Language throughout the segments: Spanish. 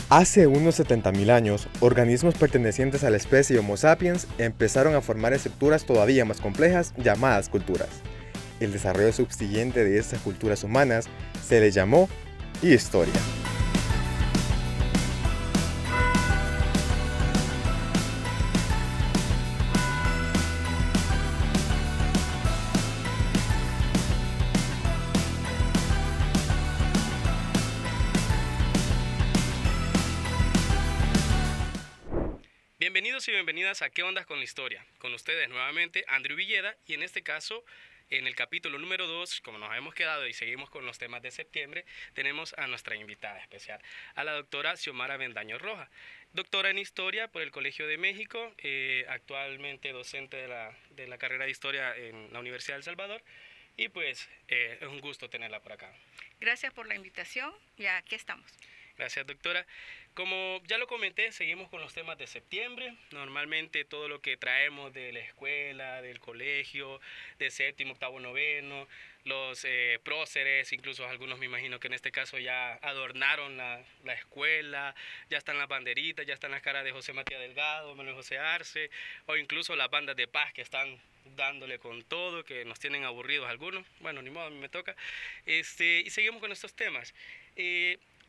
Hace unos 70.000 años, organismos pertenecientes a la especie Homo sapiens empezaron a formar estructuras todavía más complejas llamadas culturas. El desarrollo subsiguiente de estas culturas humanas se le llamó historia. Bienvenidos y bienvenidas a ¿Qué ondas con la historia? Con ustedes nuevamente Andrew Villeda y en este caso, en el capítulo número 2, como nos hemos quedado y seguimos con los temas de septiembre, tenemos a nuestra invitada especial, a la doctora Xiomara Bendaño Roja, doctora en Historia por el Colegio de México, actualmente docente de la carrera de Historia en la Universidad de El Salvador y pues es un gusto tenerla por acá. Gracias por la invitación y aquí estamos. Gracias, doctora. Como ya lo comenté, seguimos con los temas de septiembre. Normalmente todo lo que traemos de la escuela, del colegio, de séptimo, octavo, noveno, los próceres, incluso algunos me imagino que en este caso ya adornaron la escuela, ya están las banderitas, ya están las caras de José Matías Delgado, Manuel José Arce, o incluso las bandas de paz que están dándole con todo, que nos tienen aburridos algunos. Bueno, ni modo, a mí me toca. Y seguimos con estos temas.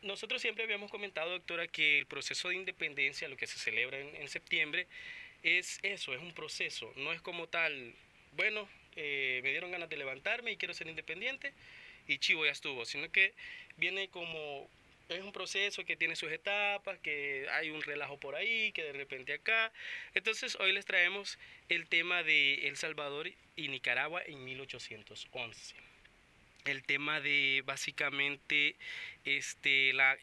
Nosotros siempre habíamos comentado, doctora, que el proceso de independencia, lo que se celebra en septiembre, es eso, es un proceso. No es como tal, bueno, me dieron ganas de levantarme y quiero ser independiente y chivo, ya estuvo. Sino que viene como, es un proceso que tiene sus etapas, que hay un relajo por ahí, que de repente acá. Entonces hoy les traemos el tema de El Salvador y Nicaragua en 1811. El tema de básicamente la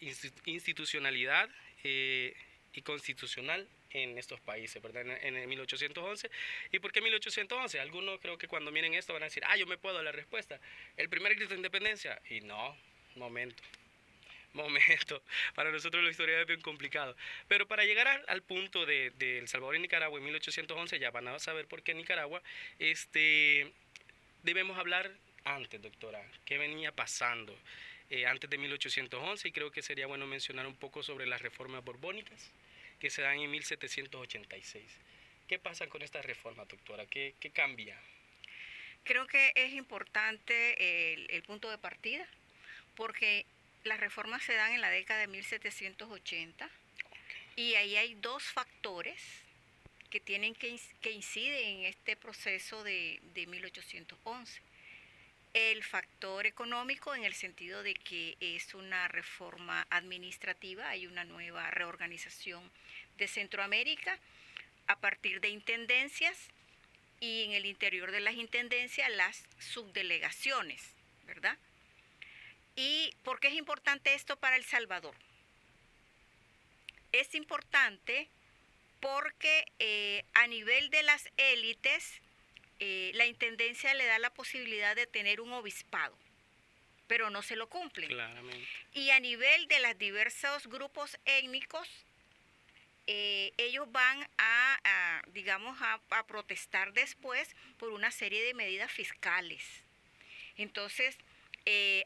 institucionalidad y constitucional en estos países, ¿verdad? En el 1811. ¿Y por qué 1811? Algunos creo que cuando miren esto van a decir, yo me puedo dar la respuesta. El primer grito de independencia. Y no, momento. Para nosotros la historia es bien complicado. Pero para llegar al punto de El Salvador y Nicaragua en 1811, ya van a saber por qué Nicaragua, debemos hablar antes, doctora, qué venía pasando antes de 1811, y creo que sería bueno mencionar un poco sobre las reformas borbónicas que se dan en 1786. ¿Qué pasa con estas reformas, doctora? ¿Qué cambia? Creo que es importante el punto de partida, porque las reformas se dan en la década de 1780, y ahí hay dos factores que inciden en este proceso de 1811. El factor económico, en el sentido de que es una reforma administrativa, hay una nueva reorganización de Centroamérica a partir de intendencias, y en el interior de las intendencias las subdelegaciones, ¿verdad? ¿Y por qué es importante esto para El Salvador? Es importante porque a nivel de las élites, la intendencia le da la posibilidad de tener un obispado, pero no se lo cumplen. Claramente. Y a nivel de los diversos grupos étnicos, ellos van a protestar después por una serie de medidas fiscales. Entonces,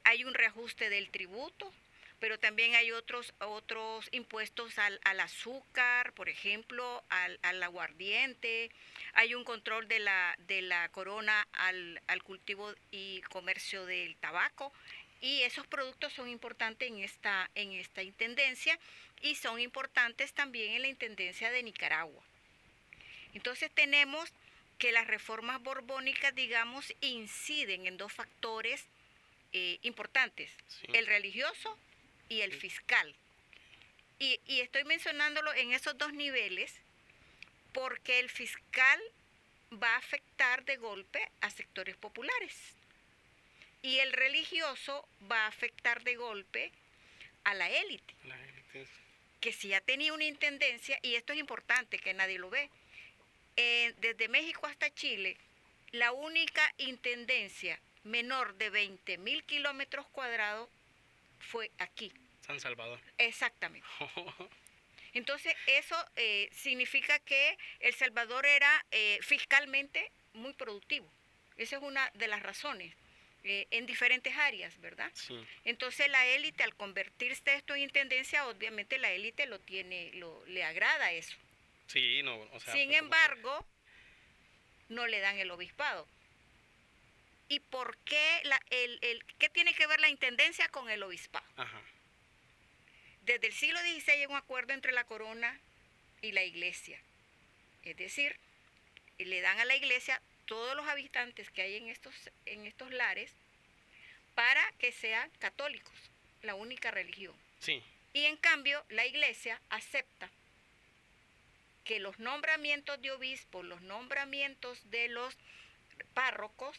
hay un reajuste del tributo, pero también hay otros impuestos al azúcar, por ejemplo, al aguardiente. Hay un control de la corona al cultivo y comercio del tabaco, y esos productos son importantes en esta intendencia, y son importantes también en la intendencia de Nicaragua. Entonces tenemos que las reformas borbónicas, inciden en dos factores importantes, sí. El religioso y el fiscal. Y estoy mencionándolo en esos dos niveles porque el fiscal va a afectar de golpe a sectores populares, y el religioso va a afectar de golpe a la élite, que si ya tenía una intendencia, y esto es importante que nadie lo ve, desde México hasta Chile, la única intendencia menor de 20.000 kilómetros cuadrados fue aquí. San Salvador. Exactamente. Entonces eso significa que El Salvador era fiscalmente muy productivo. Esa es una de las razones. en diferentes áreas, ¿verdad? Sí. Entonces la élite, al convertirse esto en intendencia, obviamente la élite le agrada eso. Sí, no, o sea, Sin embargo, no le dan el obispado. ¿Y por qué qué tiene que ver la intendencia con el obispado? Ajá. Desde el siglo XVI hay un acuerdo entre la corona y la iglesia. Es decir, le dan a la iglesia todos los habitantes que hay en estos lares para que sean católicos, la única religión. Sí. Y en cambio, la iglesia acepta que los nombramientos de obispos, los nombramientos de los párrocos,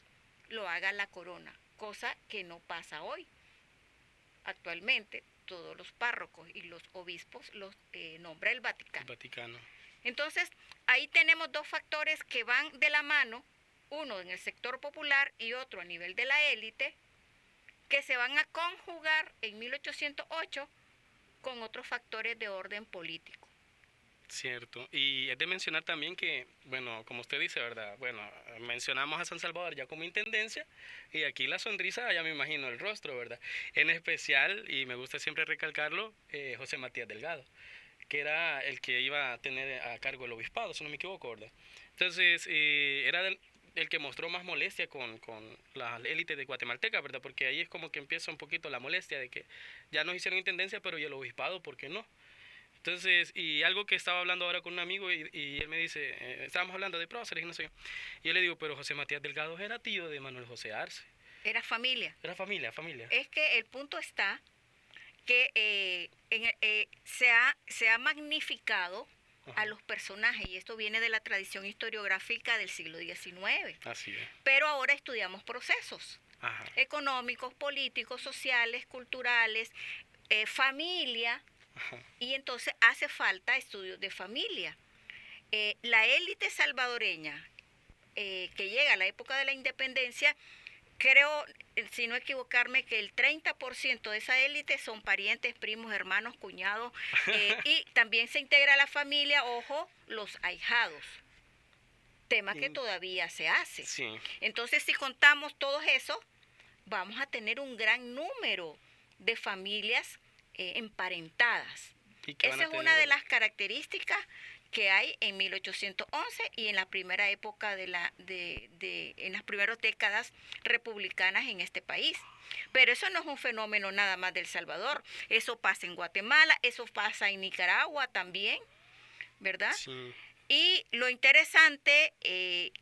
lo haga la corona, cosa que no pasa hoy. Actualmente, todos los párrocos y los obispos los nombra el Vaticano. El Vaticano. Entonces, ahí tenemos dos factores que van de la mano, uno en el sector popular y otro a nivel de la élite, que se van a conjugar en 1808 con otros factores de orden político. Cierto. Y es de mencionar también que, bueno, como usted dice, ¿verdad? Bueno, mencionamos a San Salvador ya como intendencia y aquí la sonrisa, ya me imagino el rostro, ¿verdad? En especial, y me gusta siempre recalcarlo, José Matías Delgado, que era el que iba a tener a cargo el obispado, si no me equivoco, ¿verdad? Entonces, era el que mostró más molestia con la élite de guatemalteca, ¿verdad? Porque ahí es como que empieza un poquito la molestia de que ya nos hicieron intendencia, pero ¿y el obispado por qué no? Entonces, y algo que estaba hablando ahora con un amigo y él me dice, estábamos hablando de próceres y no sé qué, y yo le digo, pero José Matías Delgado era tío de Manuel José Arce. Era familia. Era familia, familia. Es que el punto está que se ha magnificado a los personajes, y esto viene de la tradición historiográfica del siglo XIX. Así es. Pero ahora estudiamos procesos Ajá. económicos, políticos, sociales, culturales, familia, Ajá. y entonces hace falta estudios de familia. La élite salvadoreña que llega a la época de la independencia, creo, si no equivocarme, que el 30% de esa élite son parientes, primos, hermanos, cuñados, y también se integra a la familia, ojo, los ahijados, tema que todavía se hace. Sí. Entonces, si contamos todos eso, vamos a tener un gran número de familias emparentadas. Esa es una de las características que hay en 1811 y en la primera época en las primeras décadas republicanas en este país. Pero eso no es un fenómeno nada más de El Salvador, eso pasa en Guatemala, eso pasa en Nicaragua también, ¿verdad? Sí. Y lo interesante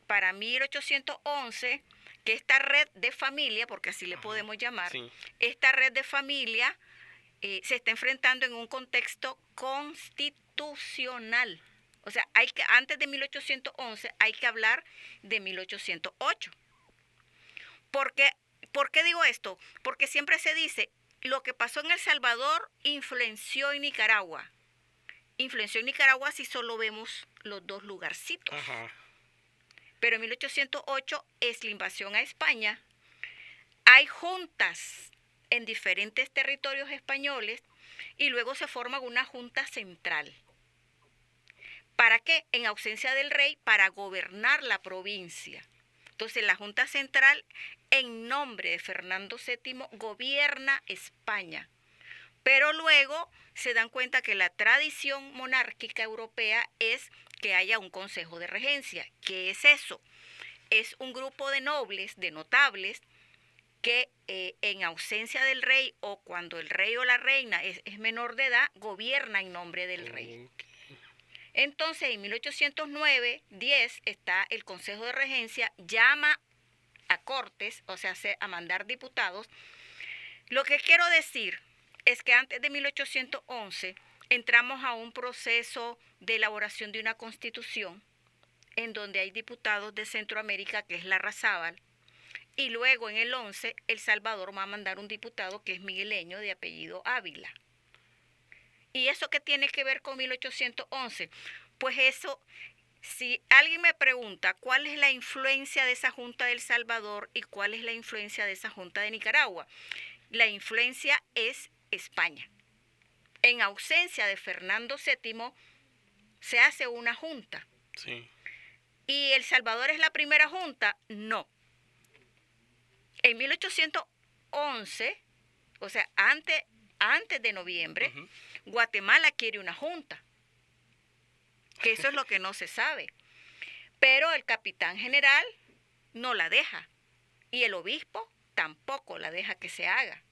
para 1811, que esta red de familia, porque así le podemos llamar, Sí. esta red de familia se está enfrentando en un contexto constitucional. O sea, antes de 1811 hay que hablar de 1808. ¿Por qué digo esto? Porque siempre se dice, lo que pasó en El Salvador influenció en Nicaragua. Influenció en Nicaragua si solo vemos los dos lugarcitos. Ajá. Pero en 1808 es la invasión a España. Hay juntas en diferentes territorios españoles y luego se forma una junta central. ¿Para qué? En ausencia del rey, para gobernar la provincia. Entonces la Junta Central, en nombre de Fernando VII, gobierna España. Pero luego se dan cuenta que la tradición monárquica europea es que haya un consejo de regencia. ¿Qué es eso? Es un grupo de nobles, de notables, que en ausencia del rey o cuando el rey o la reina es menor de edad, gobierna en nombre del rey. Entonces, en 1809-10 está el Consejo de Regencia, llama a Cortes, o sea, a mandar diputados. Lo que quiero decir es que antes de 1811 entramos a un proceso de elaboración de una constitución en donde hay diputados de Centroamérica, que es Larrazábal, y luego en el 11 El Salvador va a mandar un diputado que es migueleño de apellido Ávila. ¿Y eso qué tiene que ver con 1811? Pues eso, si alguien me pregunta cuál es la influencia de esa Junta de El Salvador y cuál es la influencia de esa Junta de Nicaragua, la influencia es España. En ausencia de Fernando VII se hace una junta. Sí. ¿Y El Salvador es la primera junta? No. En 1811, o sea, antes de noviembre, Ujú. Guatemala quiere una junta, que eso es lo que no se sabe. Pero el capitán general no la deja y el obispo tampoco la deja que se haga.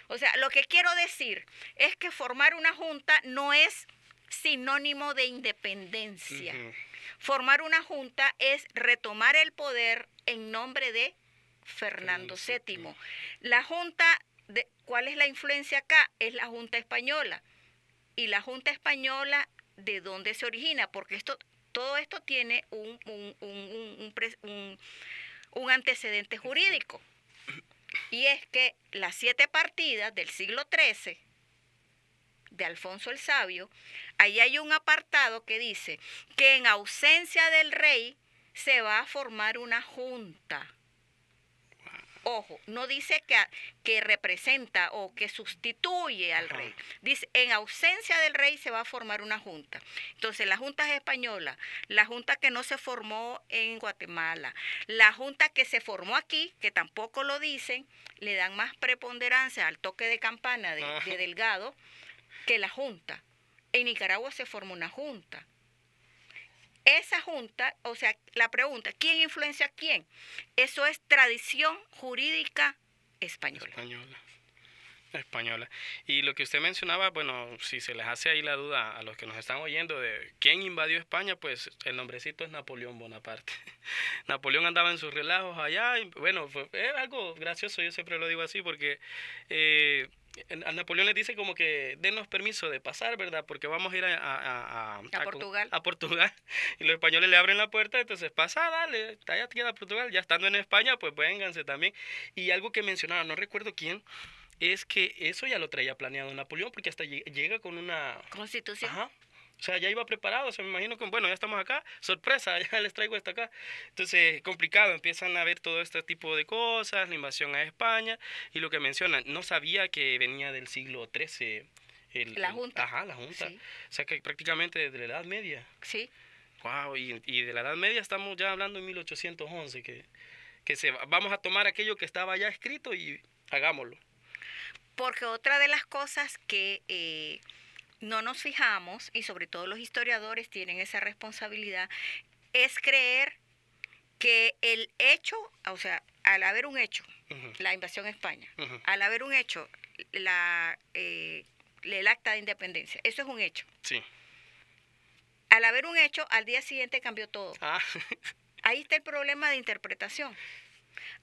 O sea, lo que quiero decir es que formar una junta no es sinónimo de independencia. Ujú. Formar una junta es retomar el poder en nombre de Fernando VII. La junta, ¿cuál es la influencia acá? Es la junta española. Y la junta española, ¿de dónde se origina? Porque todo esto tiene un antecedente jurídico. Y es que las 7 partidas del siglo XIII de Alfonso el Sabio, ahí hay un apartado que dice que en ausencia del rey se va a formar una junta. Ojo, no dice que representa o que sustituye al rey. Dice, en ausencia del rey se va a formar una junta. Entonces, la junta es española, la junta que no se formó en Guatemala, la junta que se formó aquí, que tampoco lo dicen, le dan más preponderancia al toque de campana de Delgado que la junta. En Nicaragua se formó una junta. Esa junta, o sea, la pregunta, ¿quién influencia a quién? Eso es tradición jurídica española. Española. Y lo que usted mencionaba, bueno, si se les hace ahí la duda a los que nos están oyendo de quién invadió España, pues el nombrecito es Napoleón Bonaparte. Napoleón andaba en sus relajos allá y bueno, es algo gracioso, yo siempre lo digo así porque a Napoleón le dice como que denos permiso de pasar, ¿verdad? Porque vamos a ir a Portugal. A Portugal. Y los españoles le abren la puerta, entonces pasa, dale, allá queda Portugal. Ya estando en España, pues vénganse también. Y algo que mencionaba, no recuerdo quién, es que eso ya lo traía planeado Napoleón, porque hasta llega con una Constitución. Ajá. O sea, ya iba preparado, o sea, me imagino que, bueno, ya estamos acá, sorpresa, ya les traigo esto acá. Entonces, complicado, empiezan a ver todo este tipo de cosas, la invasión a España, y lo que mencionan, no sabía que venía del siglo XIII. La junta. Ajá, la junta. Sí. O sea, que prácticamente desde la Edad Media. Sí. Wow, y de la Edad Media estamos ya hablando en 1811, vamos a tomar aquello que estaba ya escrito y hagámoslo. Porque otra de las cosas que no nos fijamos, y sobre todo los historiadores tienen esa responsabilidad, es creer que el hecho, o sea, al haber un hecho, la invasión a España, al haber un hecho, el acta de independencia, eso es un hecho. Sí. Al haber un hecho, al día siguiente cambió todo. Ah. Ahí está el problema de interpretación.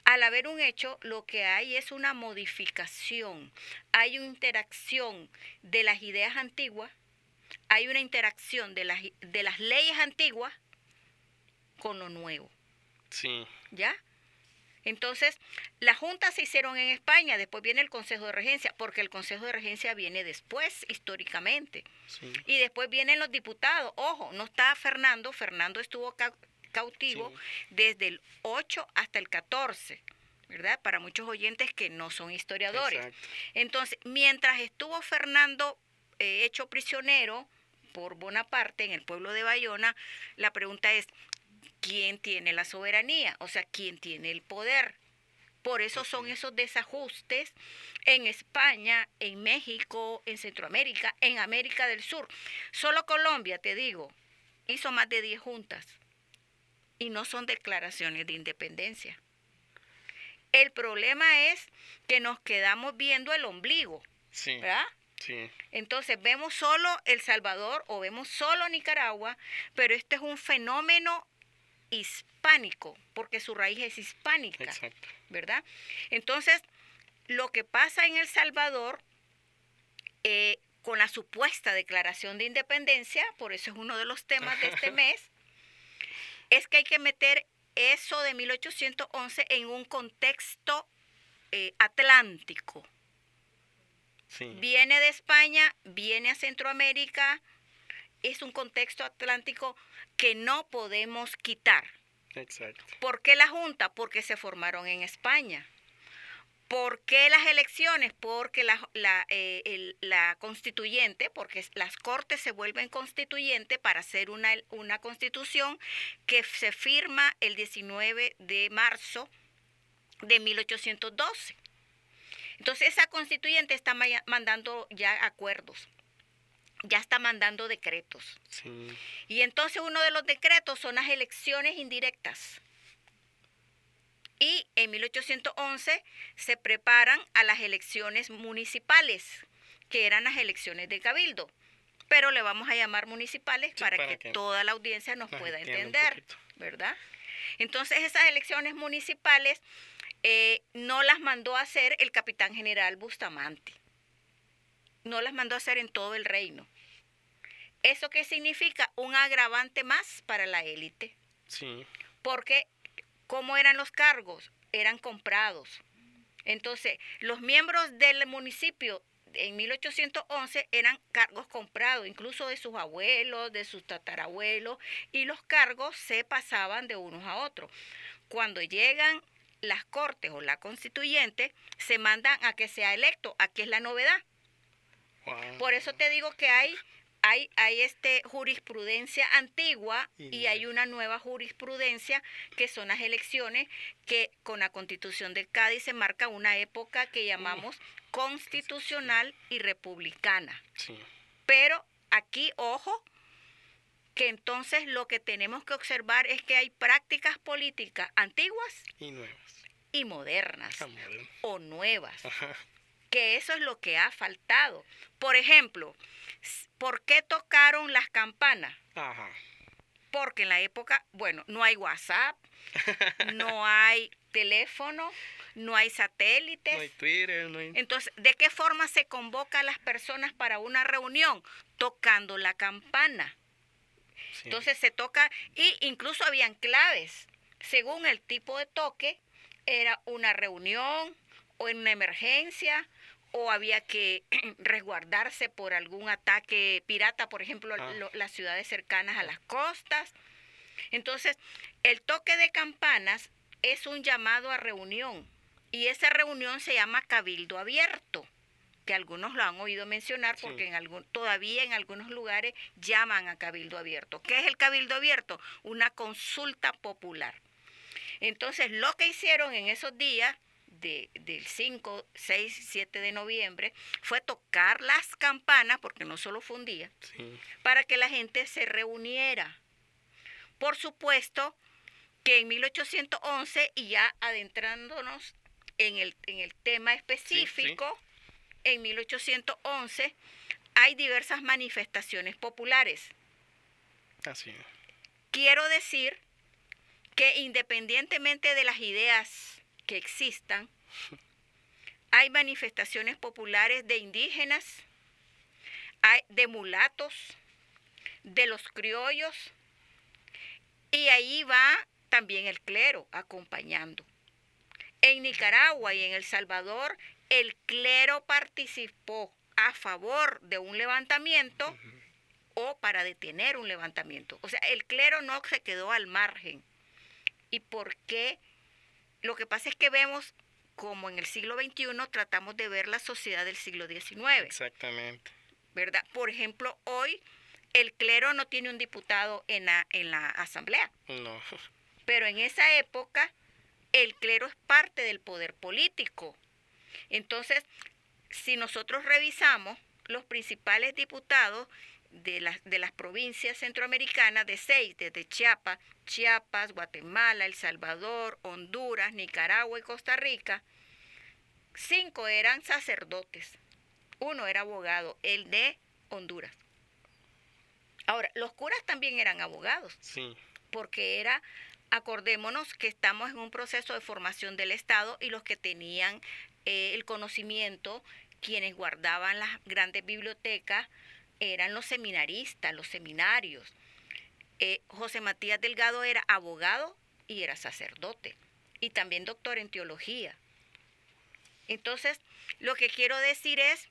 Al haber un hecho, lo que hay es una modificación, hay una interacción de las ideas antiguas, hay una interacción de las leyes antiguas con lo nuevo. Sí. ¿Ya? Entonces, las juntas se hicieron en España, después viene el Consejo de Regencia, porque el Consejo de Regencia viene después, históricamente. Sí. Y después vienen los diputados. Ojo, no está Fernando estuvo cautivo desde el 8 hasta el 14, ¿verdad? Para muchos oyentes que no son historiadores. Exacto. Entonces, mientras estuvo Fernando hecho prisionero por Bonaparte en el pueblo de Bayona, la pregunta es, ¿quién tiene la soberanía? O sea, ¿quién tiene el poder? Por eso son esos desajustes en España, en México, en Centroamérica, en América del Sur. Solo Colombia, te digo, hizo más de 10 juntas. Y no son declaraciones de independencia. El problema es que nos quedamos viendo el ombligo, Sí. ¿verdad? Sí. Entonces vemos solo El Salvador o vemos solo Nicaragua, pero este es un fenómeno hispánico, porque su raíz es hispánica, Exacto. ¿verdad? Entonces, lo que pasa en El Salvador, con la supuesta declaración de independencia, por eso es uno de los temas de este mes, es que hay que meter eso de 1811 en un contexto atlántico. Sí. Viene de España, viene a Centroamérica, es un contexto atlántico que no podemos quitar. Exacto. ¿Por qué la Junta? Porque se formaron en España. ¿Por qué las elecciones? Porque la constituyente, porque las cortes se vuelven constituyentes para hacer una constitución que se firma el 19 de marzo de 1812. Entonces esa constituyente está mandando ya acuerdos, ya está mandando decretos. Sí. Y entonces uno de los decretos son las elecciones indirectas. Y en 1811 se preparan a las elecciones municipales, que eran las elecciones de cabildo. Pero le vamos a llamar municipales para que toda la audiencia nos pueda entender, ¿verdad? Entonces esas elecciones municipales no las mandó a hacer el capitán general Bustamante. No las mandó a hacer en todo el reino. ¿Eso qué significa? Un agravante más para la élite. Sí. Porque, ¿cómo eran los cargos? Eran comprados. Entonces, los miembros del municipio en 1811 eran cargos comprados, incluso de sus abuelos, de sus tatarabuelos, y los cargos se pasaban de unos a otros. Cuando llegan las cortes o la constituyente, se mandan a que sea electo. Aquí es la novedad. Wow. Por eso te digo que hay jurisprudencia antigua y hay una nueva jurisprudencia que son las elecciones que con la Constitución de Cádiz se marca una época que llamamos constitucional y republicana. Sí. Pero aquí, ojo, que entonces lo que tenemos que observar es que hay prácticas políticas antiguas Y nuevas. y modernas Moderno. o nuevas. Ajá. Que eso es lo que ha faltado. Por ejemplo, ¿por qué tocaron las campanas? Ajá. Porque en la época, bueno, no hay WhatsApp, no hay teléfono, no hay satélites. No hay Twitter, no hay... Entonces, ¿de qué forma se convoca a las personas para una reunión? Tocando la campana. Sí. Entonces se toca, y incluso habían claves. Según el tipo de toque, era una reunión o en una emergencia, o había que resguardarse por algún ataque pirata, por ejemplo, las ciudades cercanas a las costas. Entonces, el toque de campanas es un llamado a reunión, y esa reunión se llama cabildo abierto, que algunos lo han oído mencionar porque todavía en algunos lugares llaman a cabildo abierto. ¿Qué es el cabildo abierto? Una consulta popular. Entonces, lo que hicieron en esos días, del 5, 6, 7 de noviembre, fue tocar las campanas, porque no solo fue un día, para que la gente se reuniera. Por supuesto que en 1811, y ya adentrándonos en el tema específico, en 1811 hay diversas manifestaciones populares. Así es. Quiero decir que independientemente de las ideas que existan, hay manifestaciones populares de indígenas, hay de mulatos, de los criollos, y ahí va también el clero acompañando. En Nicaragua y en El Salvador, el clero participó a favor de un levantamiento o para detener un levantamiento. O sea, el clero no se quedó al margen. ¿Y por qué? Lo que pasa es que vemos como en el siglo XXI tratamos de ver la sociedad del siglo XIX. Exactamente. ¿Verdad? Por ejemplo, hoy el clero no tiene un diputado en la asamblea. No. Pero en esa época el clero es parte del poder político. Entonces, si nosotros revisamos los principales diputados de las provincias centroamericanas, de 6, desde Chiapas, Guatemala, El Salvador, Honduras, Nicaragua y Costa Rica, 5 eran sacerdotes, 1 era abogado, el de Honduras. Ahora, los curas también eran abogados, Sí. porque acordémonos que estamos en un proceso de formación del Estado, y los que tenían el conocimiento, quienes guardaban las grandes bibliotecas, eran los seminaristas, los seminarios. José Matías Delgado era abogado y era sacerdote, y también doctor en teología. Entonces, lo que quiero decir es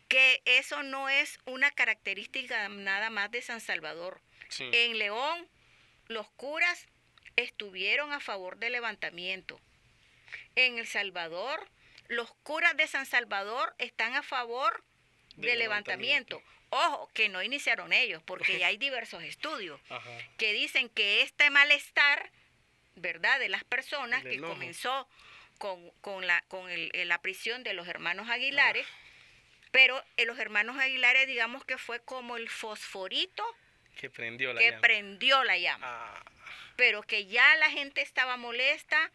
que eso no es una característica nada más de San Salvador. Sí. En León, los curas estuvieron a favor del levantamiento. En El Salvador, los curas de San Salvador están a favor del levantamiento. Ojo, que no iniciaron ellos, porque ya hay diversos estudios que dicen que este malestar, ¿verdad?, de las personas que comenzó la prisión de los hermanos Aguilares, pero los hermanos Aguilares, digamos que fue como el fosforito que prendió la llama. Pero que ya la gente estaba molesta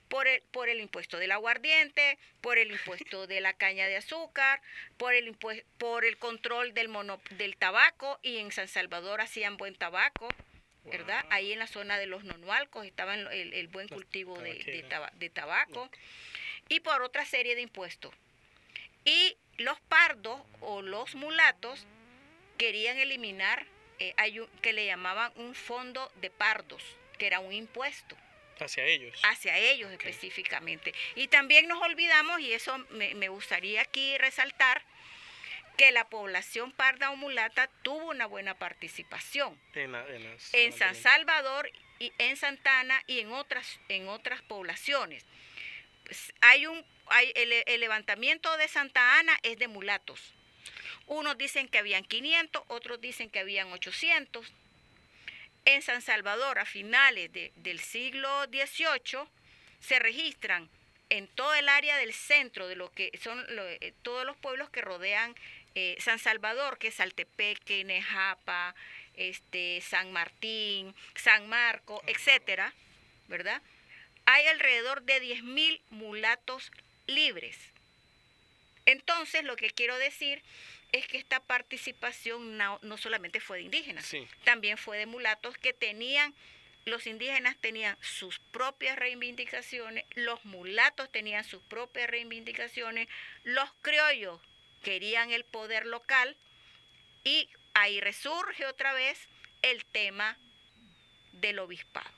por el impuesto del aguardiente, por el impuesto de la caña de azúcar, por el control del tabaco, y en San Salvador hacían buen tabaco, ¿verdad? Wow. Ahí en la zona de los nonualcos estaba el buen cultivo de tabaco, y por otra serie de impuestos. Y los pardos o los mulatos querían eliminar que le llamaban un fondo de pardos, que era un impuesto. Hacia ellos. Hacia ellos específicamente. Y también nos olvidamos, y eso me gustaría aquí resaltar, que la población parda o mulata tuvo una buena participación en San Salvador, y en Santa Ana y en otras poblaciones. Pues el levantamiento de Santa Ana es de mulatos. Unos dicen que habían 500, otros dicen que habían 800. En San Salvador, a finales del siglo XVIII, se registran en todo el área del centro de lo que son todos los pueblos que rodean San Salvador, que es Saltepeque, Nejapa, San Martín, San Marco, etcétera, ¿verdad? Hay alrededor de 10.000 mulatos libres. Entonces, lo que quiero decir es que esta participación no solamente fue de indígenas, sí, también fue de mulatos los indígenas tenían sus propias reivindicaciones, los mulatos tenían sus propias reivindicaciones, los criollos querían el poder local, y ahí resurge otra vez el tema del obispado.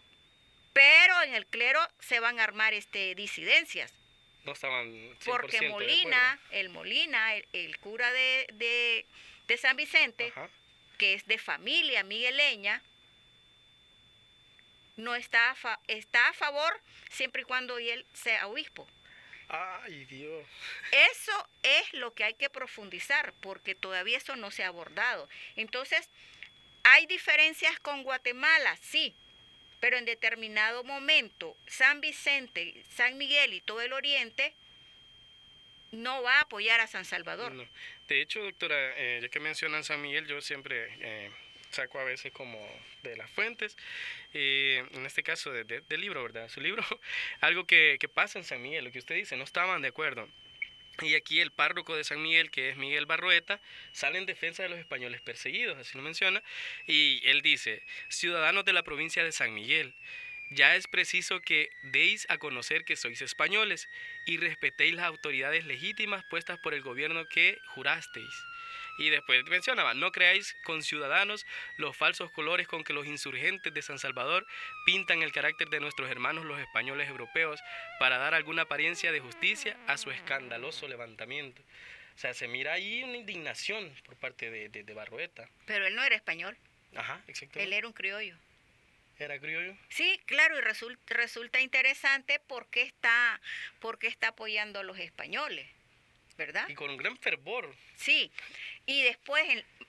Pero en el clero se van a armar disidencias. No estaban 100% porque Molina, el cura de San Vicente, ajá, que es de familia migueleña, no está a favor siempre y cuando él sea obispo. ¡Ay, Dios! Eso es lo que hay que profundizar, porque todavía eso no se ha abordado. Entonces, ¿hay diferencias con Guatemala? Sí. Pero en determinado momento, San Vicente, San Miguel y todo el oriente no va a apoyar a San Salvador. No. De hecho, doctora, ya que mencionan San Miguel, yo siempre saco a veces como de las fuentes, en este caso del libro, ¿verdad? Su libro, algo que pasa en San Miguel, lo que usted dice, no estaban de acuerdo. Y aquí el párroco de San Miguel, que es Miguel Barroeta, sale en defensa de los españoles perseguidos, así lo menciona, y él dice: ciudadanos de la provincia de San Miguel, ya es preciso que deis a conocer que sois españoles y respetéis las autoridades legítimas puestas por el gobierno que jurasteis. Y después mencionaba: no creáis, conciudadanos, los falsos colores con que los insurgentes de San Salvador pintan el carácter de nuestros hermanos los españoles europeos para dar alguna apariencia de justicia a su escandaloso levantamiento. O sea, se mira ahí una indignación por parte de Barroeta. Pero él no era español. Ajá, exactamente. Él era un criollo. ¿Era criollo? Sí, claro, y resulta interesante porque está apoyando a los españoles, ¿verdad? Y con un gran fervor. Sí, y después,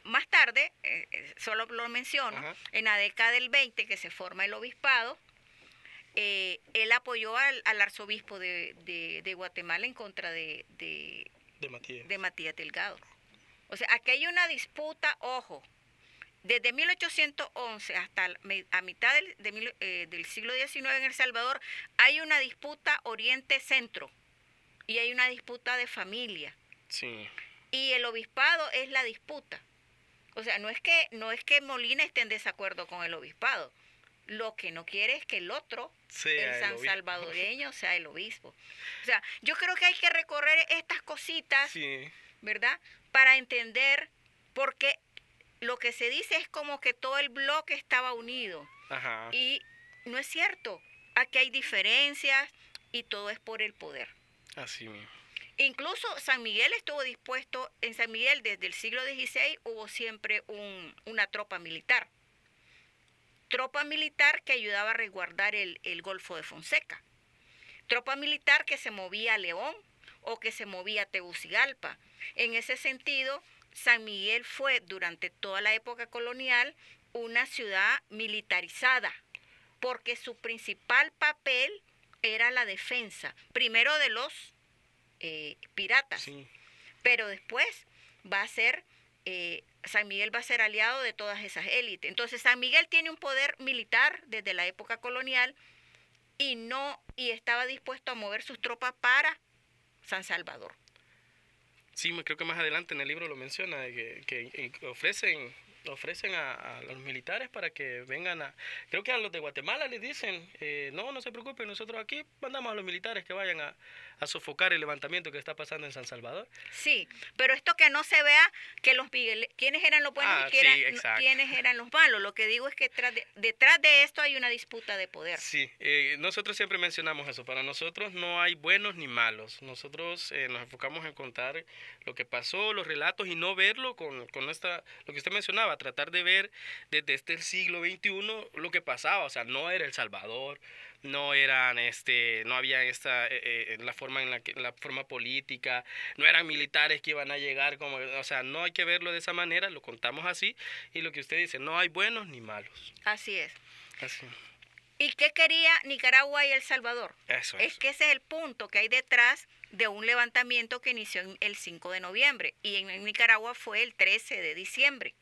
más tarde, solo lo menciono, ajá, en la década del 20, que se forma el obispado, él apoyó al arzobispo de Guatemala en contra de Matías Delgado. O sea, aquí hay una disputa, ojo, desde 1811 hasta a mitad del siglo XIX en El Salvador, hay una disputa oriente-centro y hay una disputa de familia. Sí. Y el obispado es la disputa. O sea, no es que Molina esté en desacuerdo con el obispado. Lo que no quiere es que el otro, el san salvadoreño, sea el obispo. O sea, yo creo que hay que recorrer estas cositas, sí, ¿verdad? Para entender, porque lo que se dice es como que todo el bloque estaba unido. Ajá. Y no es cierto. Aquí hay diferencias y todo es por el poder. Así mismo. Incluso San Miguel estuvo dispuesto, en San Miguel desde el siglo XVI hubo siempre una tropa militar. Tropa militar que ayudaba a resguardar el Golfo de Fonseca. Tropa militar que se movía a León o que se movía a Tegucigalpa. En ese sentido, San Miguel fue durante toda la época colonial una ciudad militarizada, porque su principal papel era la defensa, primero de los piratas, Sí. pero después va a ser, San Miguel va a ser aliado de todas esas élites. Entonces San Miguel tiene un poder militar desde la época colonial y estaba dispuesto a mover sus tropas para San Salvador. Sí, creo que más adelante en el libro lo menciona, de que ofrecen a los militares para que vengan a... Creo que a los de Guatemala les dicen, no se preocupen, nosotros aquí mandamos a los militares que vayan a sofocar el levantamiento que está pasando en San Salvador. Sí, pero esto que no se vea que quiénes eran los buenos y quiénes eran los malos. Lo que digo es que detrás de esto hay una disputa de poder. Sí, nosotros siempre mencionamos eso. Para nosotros no hay buenos ni malos. Nosotros nos enfocamos en contar lo que pasó, los relatos, y no verlo con lo que usted mencionaba, tratar de ver desde el siglo XXI lo que pasaba. O sea, no era El Salvador, no eran no había la forma política, no eran militares que iban a llegar como, o sea, no hay que verlo de esa manera, lo contamos así, y lo que usted dice, no hay buenos ni malos. Así es. Así. ¿Y qué quería Nicaragua y El Salvador? Eso. Es que ese es el punto que hay detrás de un levantamiento que inició el 5 de noviembre y en Nicaragua fue el 13 de diciembre,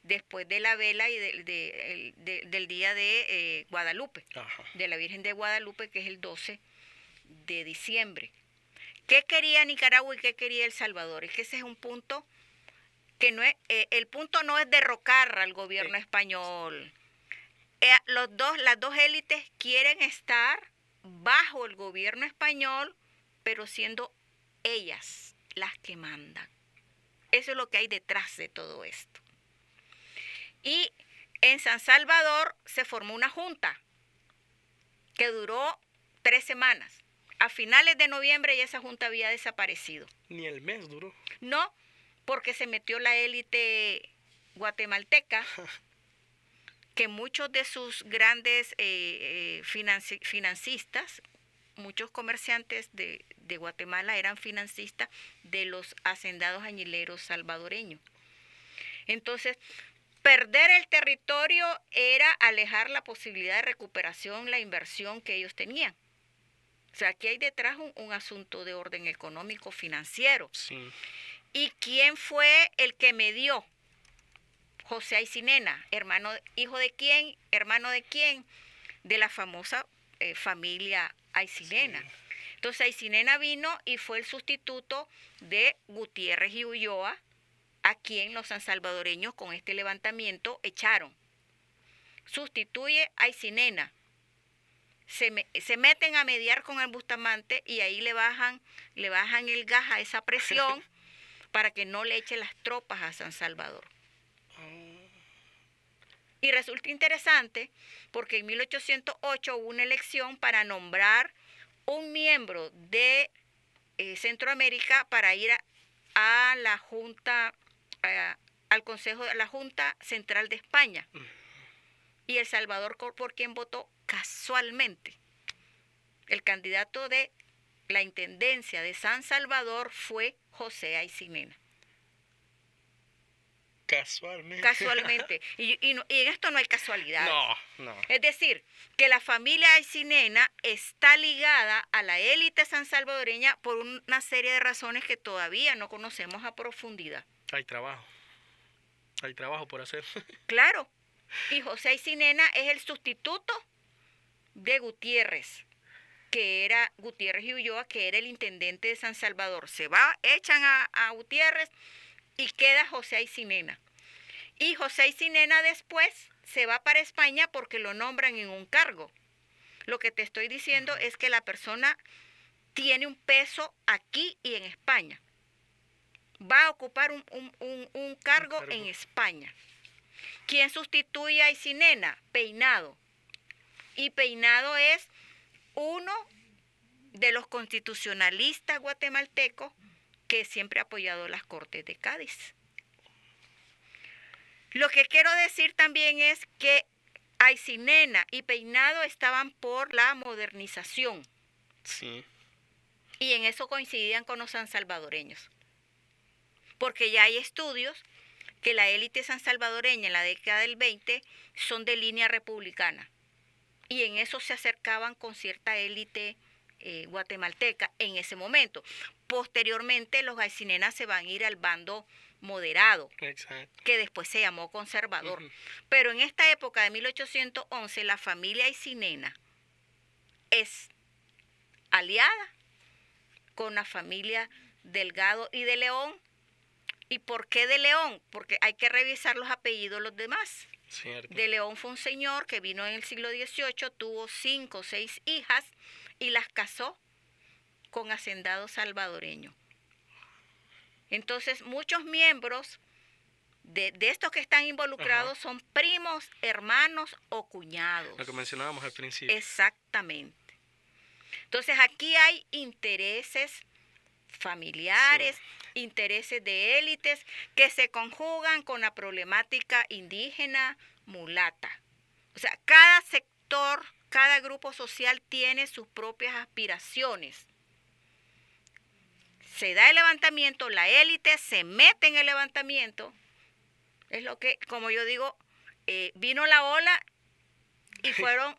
después de la vela y del día de Guadalupe, Ajá. de la Virgen de Guadalupe, que es el 12 de diciembre. ¿Qué quería Nicaragua y qué quería El Salvador? Es que ese es un punto que no es, el punto no es derrocar al gobierno español. Las dos élites quieren estar bajo el gobierno español, pero siendo ellas las que mandan. Eso es lo que hay detrás de todo esto. Y en San Salvador se formó una junta que duró 3 semanas. A finales de noviembre ya esa junta había desaparecido. Ni el mes duró. No, porque se metió la élite guatemalteca, que muchos de sus grandes financistas, muchos comerciantes de Guatemala eran financistas de los hacendados añileros salvadoreños. Entonces, perder el territorio era alejar la posibilidad de recuperación, la inversión que ellos tenían. O sea, aquí hay detrás un asunto de orden económico, financiero. Sí. ¿Y quién fue el que medió? José Aycinena, hijo de quién, hermano de quién, de la famosa familia Aycinena. Sí. Entonces Aycinena vino y fue el sustituto de Gutiérrez y Ulloa, a quien los sansalvadoreños con este levantamiento echaron. Sustituye a Aycinena. Se meten a mediar con el Bustamante y ahí le bajan el gas a esa presión para que no le eche las tropas a San Salvador. Y resulta interesante porque en 1808 hubo una elección para nombrar un miembro de Centroamérica para ir a la Junta, al Consejo de la Junta Central de España. Y El Salvador, ¿por quién votó? Casualmente. El candidato de la intendencia de San Salvador fue José Aycinena. Casualmente. Y en esto no hay casualidad. No. Es decir, que la familia Aycinena está ligada a la élite sansalvadoreña por una serie de razones que todavía no conocemos a profundidad. Hay trabajo por hacer. Claro. Y José Aycinena es el sustituto de Gutiérrez, Gutiérrez y Ulloa, que era el intendente de San Salvador. Echan a Gutiérrez y queda José Aycinena. Y José Aycinena después se va para España porque lo nombran en un cargo. Lo que te estoy diciendo es que la persona tiene un peso aquí y en España. Va a ocupar un cargo en España. ¿Quién sustituye a Aycinena? Peinado. Y Peinado es uno de los constitucionalistas guatemaltecos que siempre ha apoyado las Cortes de Cádiz. Lo que quiero decir también es que Aycinena y Peinado estaban por la modernización. Sí. Y en eso coincidían con los sansalvadoreños. Porque ya hay estudios que la élite sansalvadoreña en la década del 20 son de línea republicana. y en eso se acercaban con cierta élite guatemalteca en ese momento. Posteriormente los Aycinenas se van a ir al bando moderado, Exacto. que después se llamó conservador. Ujú. Pero en esta época de 1811 la familia Aycinena es aliada con la familia Delgado y de León. ¿Y por qué de León? Porque hay que revisar los apellidos de los demás. Cierto. De León fue un señor que vino en el siglo XVIII, tuvo 5 o 6 hijas y las casó con hacendados salvadoreños. Entonces, muchos miembros de estos que están involucrados son primos, hermanos o cuñados. Lo que mencionábamos al principio. Exactamente. Entonces, aquí hay intereses familiares, intereses de élites que se conjugan con la problemática indígena mulata. O sea, cada sector, cada grupo social tiene sus propias aspiraciones. Se da el levantamiento, la élite se mete en el levantamiento. Es lo que, como yo digo, vino la ola y fueron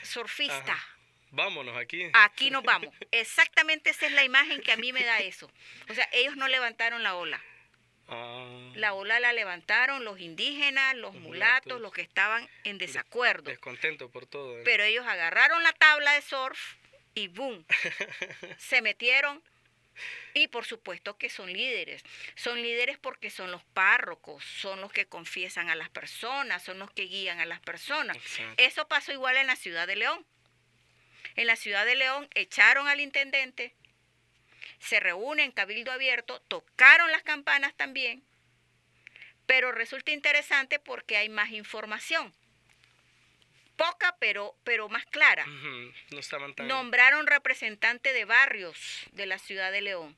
surfistas. Ajá. Vámonos aquí. Aquí nos vamos. Exactamente esa es la imagen que a mí me da eso. O sea, ellos no levantaron la ola. La ola la levantaron los indígenas, los mulatos, los que estaban en desacuerdo. Descontento por todo. Pero ellos agarraron la tabla de surf y ¡boom! Se metieron. Y por supuesto que son líderes. Son líderes porque son los párrocos, son los que confiesan a las personas, son los que guían a las personas. Exacto. Eso pasó igual en la ciudad de León. En la ciudad de León echaron al intendente, se reúnen en cabildo abierto, tocaron las campanas también, pero resulta interesante porque hay más información. Poca, pero más clara. No estaban tan... Nombraron representante de barrios de la ciudad de León.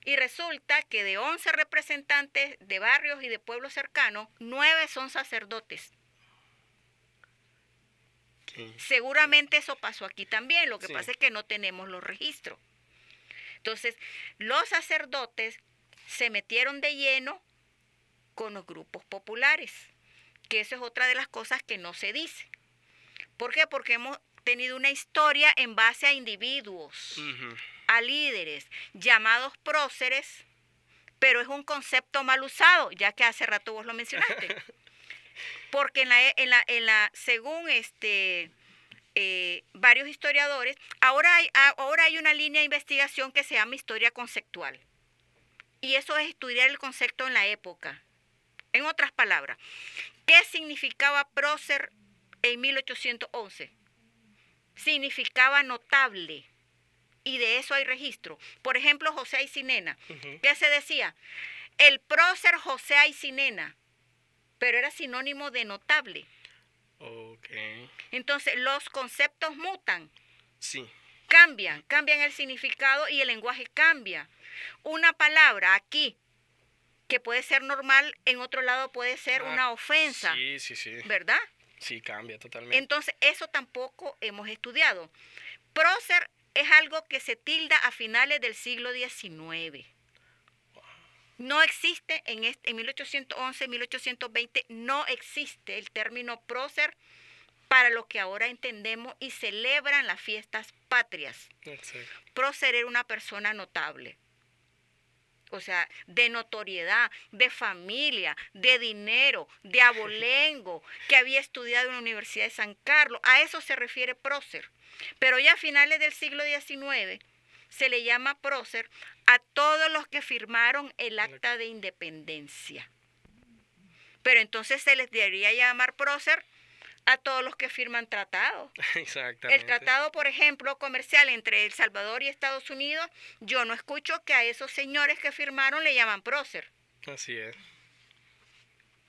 Y resulta que de 11 representantes de barrios y de pueblos cercanos, 9 son sacerdotes. Seguramente eso pasó aquí también, lo que pasa es que no tenemos los registros. Entonces, los sacerdotes se metieron de lleno con los grupos populares, que eso es otra de las cosas que no se dice. ¿Por qué? Porque hemos tenido una historia en base a individuos, a líderes, llamados próceres, pero es un concepto mal usado, ya que hace rato vos lo mencionaste. Porque según varios historiadores, ahora hay una línea de investigación que se llama historia conceptual. Y eso es estudiar el concepto en la época. En otras palabras, ¿qué significaba prócer en 1811? Significaba notable. Y de eso hay registro. Por ejemplo, José Aycinena. ¿Qué se decía? El prócer José Aycinena. Pero era sinónimo de notable. Okay. Entonces, los conceptos mutan. Sí. Cambian el significado y el lenguaje cambia. Una palabra aquí, que puede ser normal, en otro lado puede ser una ofensa. Sí. ¿Verdad? Sí, cambia totalmente. Entonces, eso tampoco hemos estudiado. Prócer es algo que se tilda a finales del siglo XIX. No existe en 1811, 1820, no existe el término prócer para lo que ahora entendemos y celebran las fiestas patrias. Exacto. Prócer era una persona notable. O sea, de notoriedad, de familia, de dinero, de abolengo, que había estudiado en la Universidad de San Carlos. A eso se refiere prócer. Pero ya a finales del siglo XIX se le llama prócer a todos los que firmaron el acta de independencia. Pero entonces se les debería llamar prócer a todos los que firman tratados. Exactamente. El tratado, por ejemplo, comercial entre El Salvador y Estados Unidos, yo no escucho que a esos señores que firmaron le llaman prócer. Así es.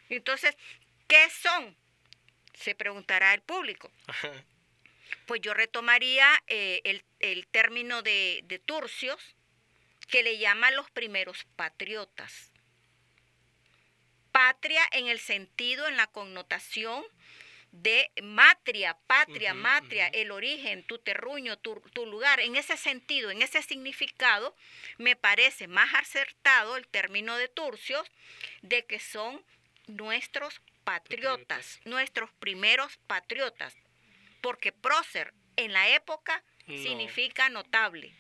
Entonces, ¿qué son? Se preguntará el público. Pues yo retomaría el término de Turcios, que le llaman los primeros patriotas. Patria en el sentido, en la connotación de matria, patria, matria, el origen, tu terruño, tu lugar. En ese sentido, en ese significado, me parece más acertado el término de Turcios, de que son nuestros patriotas, nuestros primeros patriotas. porque prócer en la época No. significa notable.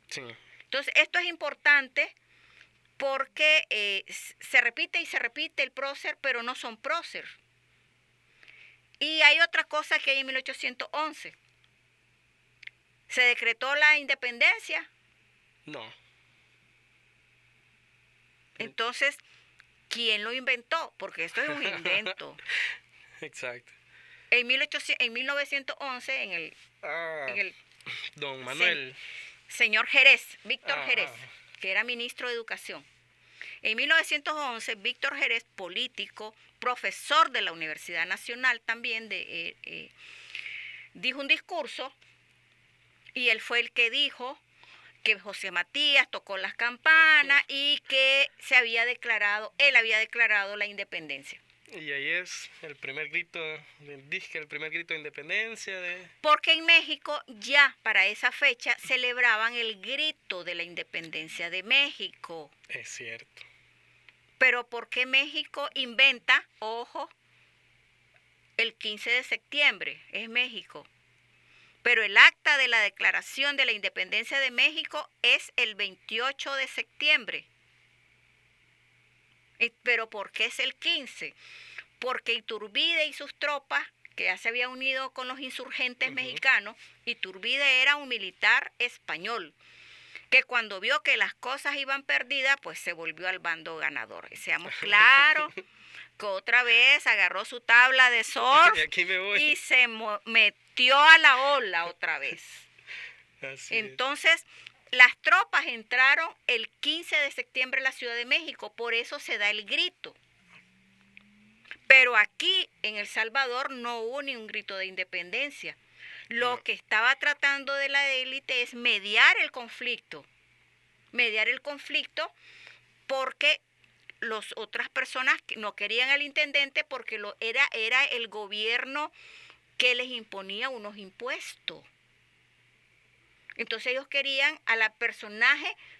Sí. Entonces, esto es importante porque se repite y se repite el prócer, pero no son prócer. Y hay otra cosa que hay en 1811. ¿Se decretó la independencia? No. Entonces, ¿quién lo inventó? Porque esto es un invento. Exacto. En 1911, en el Don Manuel. señor Jerez, Víctor Ah, Jerez, que era ministro de Educación. En 1911, Víctor Jerez, político, profesor de la Universidad Nacional también, dijo un discurso y él fue el que dijo que José Matías tocó las campanas y que él había declarado la independencia. Y ahí es el primer grito, el primer grito de independencia Porque en México ya para esa fecha celebraban el grito de la independencia de México. Es cierto. Pero ¿por qué México inventa, ojo, el 15 de septiembre? Es México. Pero el acta de la Declaración de la Independencia de México es el 28 de septiembre. ¿Pero por qué es el 15? Porque Iturbide y sus tropas, que ya se había unido con los insurgentes mexicanos, Iturbide era un militar español, que cuando vio que las cosas iban perdidas, pues se volvió al bando ganador. Y seamos claros, que otra vez agarró su tabla de surf Y aquí me voy. y se metió a la ola otra vez. Así es. Entonces, las tropas entraron el 15 de septiembre en la Ciudad de México, por eso se da el grito. Pero aquí, en El Salvador, no hubo ni un grito de independencia. Lo que estaba tratando de la élite es mediar el conflicto. Mediar el conflicto porque las otras personas no querían al intendente porque era el gobierno que les imponía unos impuestos. Entonces ellos querían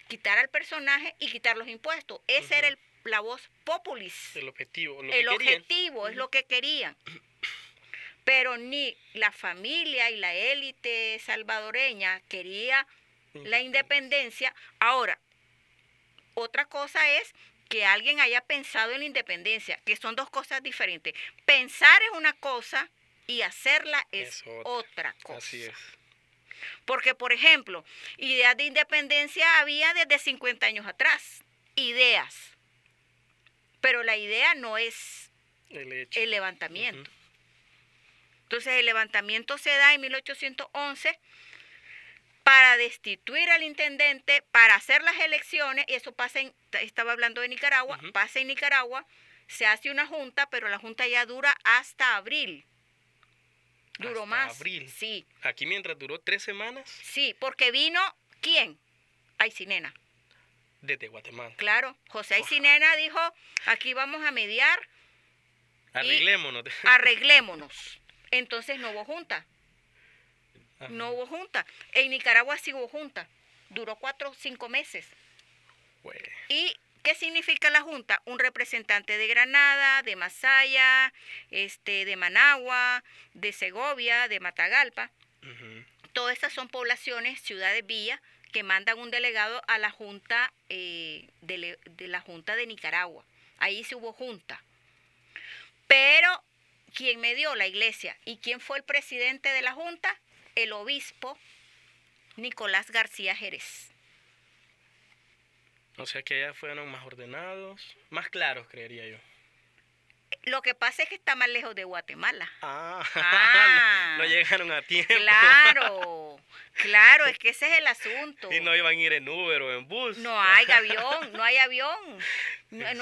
quitar al personaje y quitar los impuestos. Esa era la voz populis. El objetivo. El objetivo es lo que querían. Pero ni la familia y la élite salvadoreña quería la independencia. Ahora, otra cosa es que alguien haya pensado en la independencia, que son dos cosas diferentes. Pensar es una cosa y hacerla es otra cosa. Así es. Porque, por ejemplo, ideas de independencia había desde 50 años atrás. Ideas. Pero la idea no es el levantamiento. Entonces, el levantamiento se da en 1811 para destituir al intendente, para hacer las elecciones, y eso pasa estaba hablando de Nicaragua, pasa en Nicaragua, se hace una junta, pero la junta ya dura hasta abril. Duró más. Abril. Sí. Aquí mientras duró 3 semanas. Sí, porque vino, ¿quién? Aycinena. Desde Guatemala. Claro, José Aycinena dijo, aquí vamos a mediar. Arreglémonos. Arreglémonos. Entonces no hubo junta. Ajá. No hubo junta. En Nicaragua sí hubo junta. Duró 4 o 5 meses. Bueno. ¿Y qué significa la junta? Un representante de Granada, de Masaya, de Managua, de Segovia, de Matagalpa. Todas estas son poblaciones, ciudades, villas, que mandan un delegado a la junta de la Junta de Nicaragua. Ahí sí hubo junta. Pero ¿quién medió? La iglesia. ¿Y quién fue el presidente de la junta? El obispo Nicolás García Jerez. O sea que ya fueron más ordenados, más claros, creería yo. Lo que pasa es que está más lejos de Guatemala. No llegaron a tiempo. Claro, es que ese es el asunto. Y no iban a ir en Uber o en bus. No hay avión. No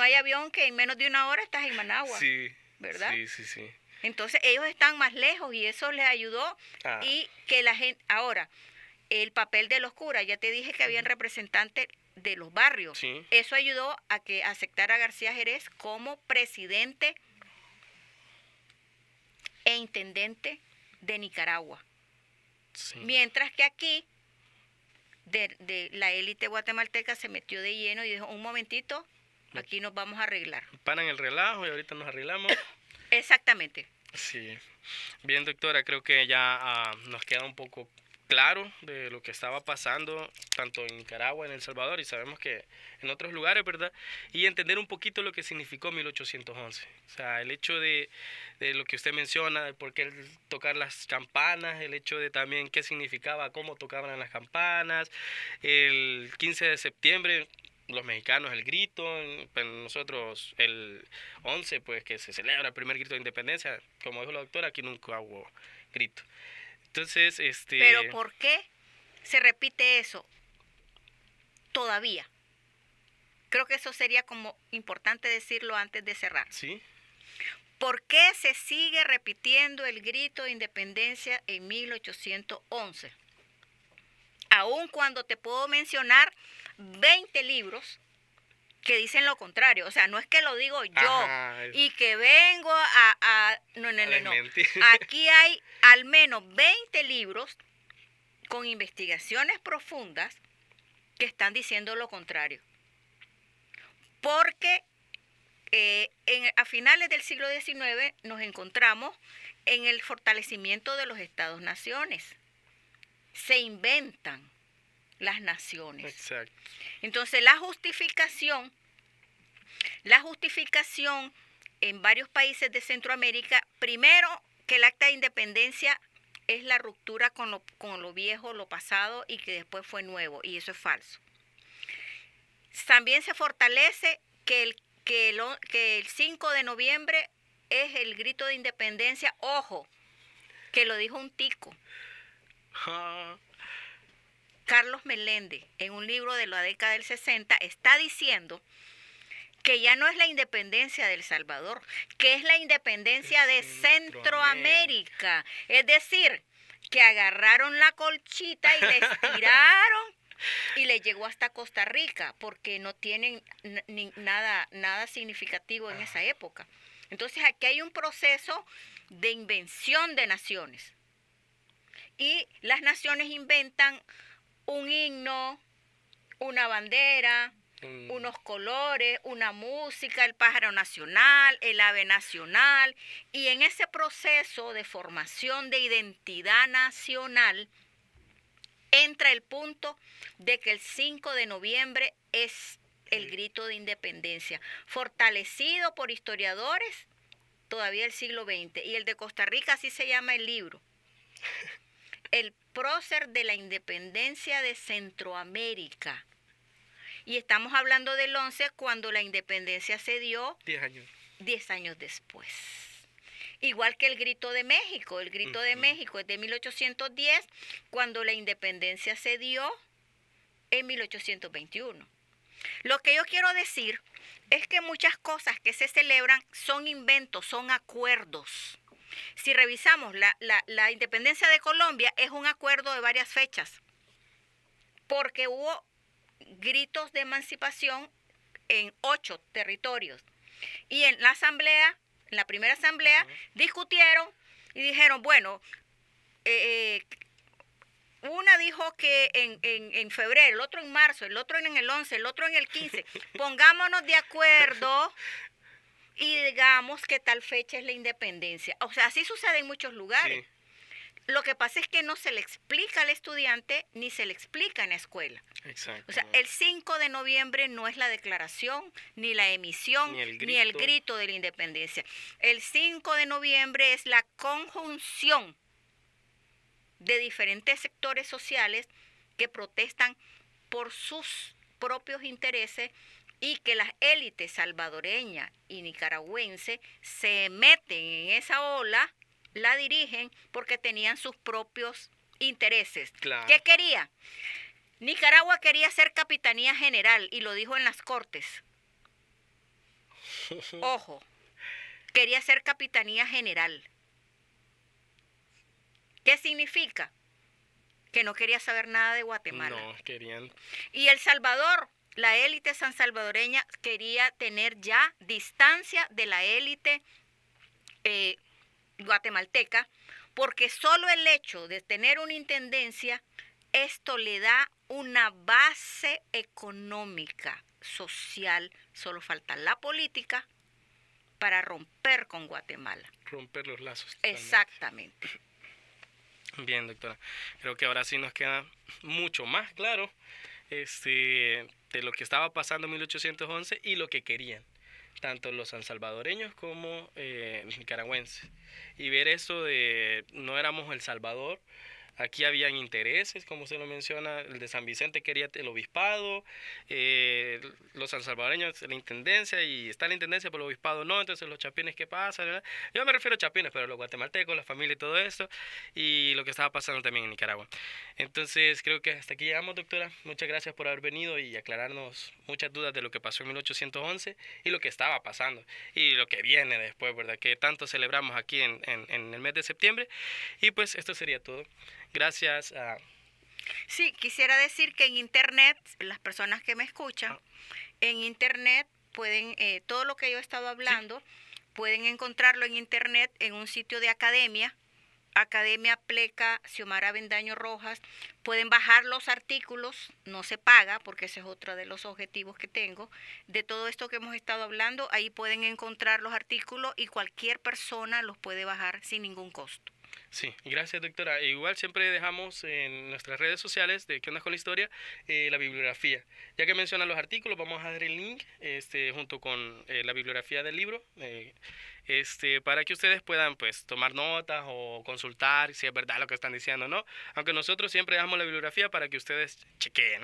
hay avión que en menos de 1 hora estás en Managua. Sí. ¿Verdad? Sí. Entonces ellos están más lejos y eso les ayudó. Y que la gente, ahora, el papel de los curas, ya te dije que habían representantes de los barrios. Sí. Eso ayudó a que aceptara a García Jerez como presidente e intendente de Nicaragua. Sí. Mientras que aquí de la élite guatemalteca se metió de lleno y dijo, un momentito, aquí nos vamos a arreglar. Paran el relajo y ahorita nos arreglamos. Exactamente. Sí. Bien, doctora, creo que ya nos queda un poco claro de lo que estaba pasando tanto en Nicaragua, en El Salvador y sabemos que en otros lugares, ¿verdad? Y entender un poquito lo que significó 1811. O sea, el hecho de lo que usted menciona, de por qué tocar las campanas, el hecho de también qué significaba, cómo tocaban las campanas, el 15 de septiembre, los mexicanos el grito, pues nosotros el 11 pues que se celebra el primer grito de independencia, como dijo la doctora, aquí nunca hubo grito. Entonces, Pero ¿por qué se repite eso todavía? Creo que eso sería como importante decirlo antes de cerrar. ¿sí? ¿Por qué se sigue repitiendo el grito de independencia en 1811? Aun cuando te puedo mencionar 20 libros que dicen lo contrario. O sea, no es que lo digo yo Ajá. y que vengo no. Desmentir. Aquí hay al menos 20 libros con investigaciones profundas que están diciendo lo contrario. Porque a finales del siglo XIX nos encontramos en el fortalecimiento de los Estados-naciones. Se inventan las naciones. Exacto. Entonces la justificación en varios países de Centroamérica, primero que el acta de independencia es la ruptura con lo viejo, lo pasado y que después fue nuevo, y eso es falso. También se fortalece que el 5 de noviembre es el grito de independencia, ojo, que lo dijo un tico. Carlos Meléndez, en un libro de la década del 60, está diciendo que ya no es la independencia de El Salvador, que es la independencia de Centroamérica. Es decir, que agarraron la colchita y la estiraron y le llegó hasta Costa Rica, porque no tienen nada significativo en esa época. Entonces aquí hay un proceso de invención de naciones. Y las naciones inventan un himno, una bandera, unos colores, una música, el pájaro nacional, el ave nacional. Y en ese proceso de formación de identidad nacional entra el punto de que el 5 de noviembre es el grito de independencia, fortalecido por historiadores todavía del siglo XX. Y el de Costa Rica, así se llama el libro. El prócer de la independencia de Centroamérica. Y estamos hablando del 11 cuando la independencia se dio 10 años después. Igual que el grito de México. El grito de México es de 1810 cuando la independencia se dio en 1821. Lo que yo quiero decir es que muchas cosas que se celebran son inventos, son acuerdos. Si revisamos la independencia de Colombia, es un acuerdo de varias fechas, porque hubo gritos de emancipación en 8 territorios. Y en la asamblea, en la primera asamblea, discutieron y dijeron, bueno, una dijo que en febrero, el otro en marzo, el otro en el 11, el otro en el 15. Pongámonos de acuerdo y digamos que tal fecha es la independencia. O sea, así sucede en muchos lugares. Sí. Lo que pasa es que no se le explica al estudiante ni se le explica en la escuela. Exacto. O sea, el 5 de noviembre no es la declaración, ni la emisión, ni el grito de la independencia. El 5 de noviembre es la conjunción de diferentes sectores sociales que protestan por sus propios intereses y que las élites salvadoreña y nicaragüense se meten en esa ola, la dirigen porque tenían sus propios intereses. Claro. ¿Qué quería? Nicaragua quería ser capitanía general y lo dijo en las Cortes. Ojo, quería ser capitanía general. ¿Qué significa? Que no quería saber nada de Guatemala. No, querían. Y El Salvador, la élite sansalvadoreña quería tener ya distancia de la élite guatemalteca, porque solo el hecho de tener una intendencia, esto le da una base económica, social, solo falta la política para romper con Guatemala. Romper los lazos. Totalmente. Exactamente. Bien, doctora. Creo que ahora sí nos queda mucho más claro de lo que estaba pasando en 1811 y lo que querían, tanto los sansalvadoreños como los nicaragüenses. Y ver eso de no éramos El Salvador, aquí habían intereses, como usted lo menciona, el de San Vicente quería el obispado, los sansalvadoreños la intendencia, y está la intendencia, pero el obispado no, entonces los chapines, ¿qué pasa? ¿Verdad? Yo me refiero a chapines, pero los guatemaltecos, la familia y todo eso, y lo que estaba pasando también en Nicaragua. Entonces creo que hasta aquí llegamos, doctora. Muchas gracias por haber venido y aclararnos muchas dudas de lo que pasó en 1811 y lo que estaba pasando y lo que viene después, ¿verdad? Que tanto celebramos aquí en el mes de septiembre. Y pues esto sería todo. Gracias a... Sí, quisiera decir que en Internet, las personas que me escuchan, en Internet pueden, todo lo que yo he estado hablando, pueden encontrarlo en Internet en un sitio de Academia Pleca Xiomara Avendaño Rojas. Pueden bajar los artículos, no se paga, porque ese es otro de los objetivos que tengo, de todo esto que hemos estado hablando. Ahí pueden encontrar los artículos y cualquier persona los puede bajar sin ningún costo. Sí, gracias, doctora. Igual siempre dejamos en nuestras redes sociales de ¿Qué onda con la historia? La bibliografía. Ya que mencionan los artículos, vamos a dar el link junto con la bibliografía del libro, para que ustedes puedan pues tomar notas o consultar si es verdad lo que están diciendo, ¿no? Aunque nosotros siempre dejamos la bibliografía para que ustedes chequeen.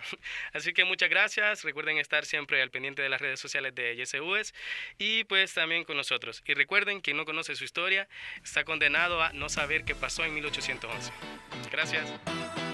Así que muchas gracias. Recuerden estar siempre al pendiente de las redes sociales de YSUS y pues también con nosotros. Y recuerden, quien no conoce su historia está condenado a no saber qué pasó en 1811. Gracias.